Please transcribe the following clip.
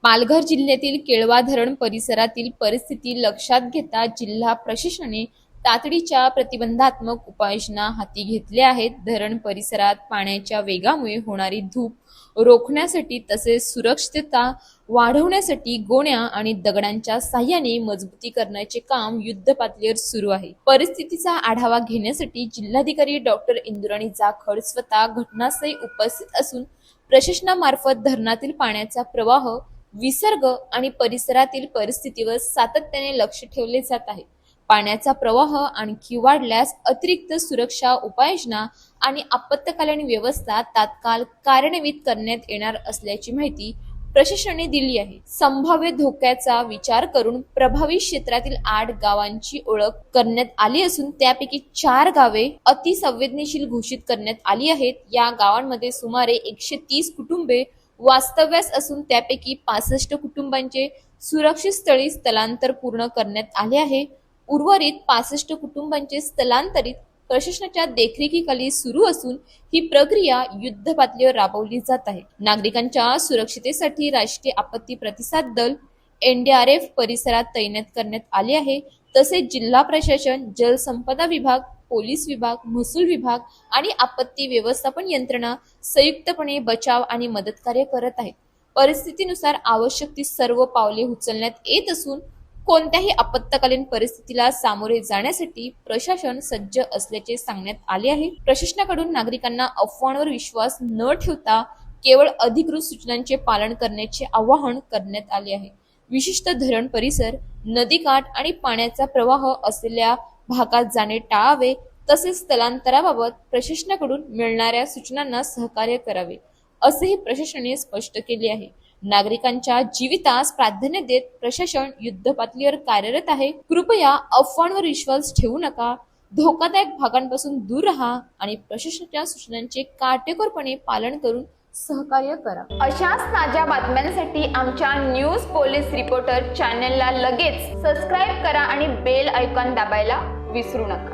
पालघर जिल्ह्यातील केळवा धरण परिसरातील परिस्थिती लक्षात घेता जिल्हा प्रशासनाने तातडीच्या प्रतिबंधात्मक उपाययोजना हाती घेतल्या आहेत. धरण परिसरात पाण्याच्या वेगामुळे होणारी धूप रोखण्यासाठी तसेच सुरक्षितता वाढवण्यासाठी गोण्या आणि दगडांच्या साह्याने मजबूती करण्याचे काम युद्धपातळीवर सुरू आहे. परिस्थितीचा आढावा घेण्यासाठी जिल्हाधिकारी डॉक्टर इंदुराणी जाखड स्वतः घटनास्थळी उपस्थित असून प्रशासनामार्फत धरणातील पाण्याचा प्रवाह, विसर्ग आणि परिसरातील परिस्थितीवर सातत्याने लक्ष ठेवले जात आहे. पाण्याचा प्रवाह आणखी वाढल्यास अतिरिक्त सुरक्षा उपाययोजना आणि आपत्कालीन व्यवस्था तात्काळ कार्यान्वित करण्यात येणार असल्याची माहिती प्रशासनाने दिली आहे. संभाव्य धोक्याचा विचार करून प्रभावित क्षेत्रातील 8 गावांची ओळख करण्यात आली असून त्यापैकी 4 गावे अतिसंवेदनशील घोषित करण्यात आली आहेत. या गावांमध्ये सुमारे 130 कुटुंबे वास्तव्यास असून त्यापैकी 65 कुटुंबांचे सुरक्षित स्थळी स्थलांतर पूर्ण करण्यात आले आहे. उर्वरित 65 कुटुंबांचे स्थलांतरित प्रशासनाच्या देखरेखीखाली सुरू असून ही प्रक्रिया युद्धपातळीवर राबवली जात आहे. नागरिकांच्या सुरक्षितेसाठी राष्ट्रीय आपत्ती प्रतिसाद दल NDRF परिसरात तैनात करण्यात आले आहे. तसेच जिल्हा प्रशासन, जलसंपदा विभाग, पोलीस विभाग, महसूल विभाग आणि आपत्ती व्यवस्थापन यंत्रणा संयुक्तपणे बचाव आणि मदत कार्य करत आहेत. परिस्थितीनुसार आवश्यक ती सर्व पावले उचलण्यात येत असून कोणत्याही आपत्कालीन परिस्थितीला सामोरे जाण्यासाठी प्रशासन सज्ज असल्याचे सांगण्यात आले आहे. प्रशासनाकडून नागरिकांना अफवांवर विश्वास न ठेवता केवळ अधिकृत सूचनांचे पालन करण्याचे आवाहन करण्यात आले आहे. विशिष्ट धरण परिसर, नदीकाठ आणि पाण्याचा प्रवाह असलेल्या भागात जाणे टाळावे. तसेच स्थलांतराबाबत प्रशासनाकडून मिळणाऱ्या सूचनांना सहकार्य करावे असेही प्रशासनाने स्पष्ट केले आहे. नागरिकांच्या जीवितास प्राधान्य देत प्रशासन युद्धपातळीवर कार्यरत आहे. कृपया अफवांवर विश्वास ठेवू नका, धोकादायक भागांपासून दूर राहा आणि प्रशासनाच्या सूचनांचे काटेकोरपणे पालन करून सहकार्य करा. अशाच ताज्या बातम्यांसाठी आमच्या न्यूज पोलीस रिपोर्टर चॅनलला लगेच सबस्क्राईब करा आणि बेल आयकॉन दाबायला विसरू नका.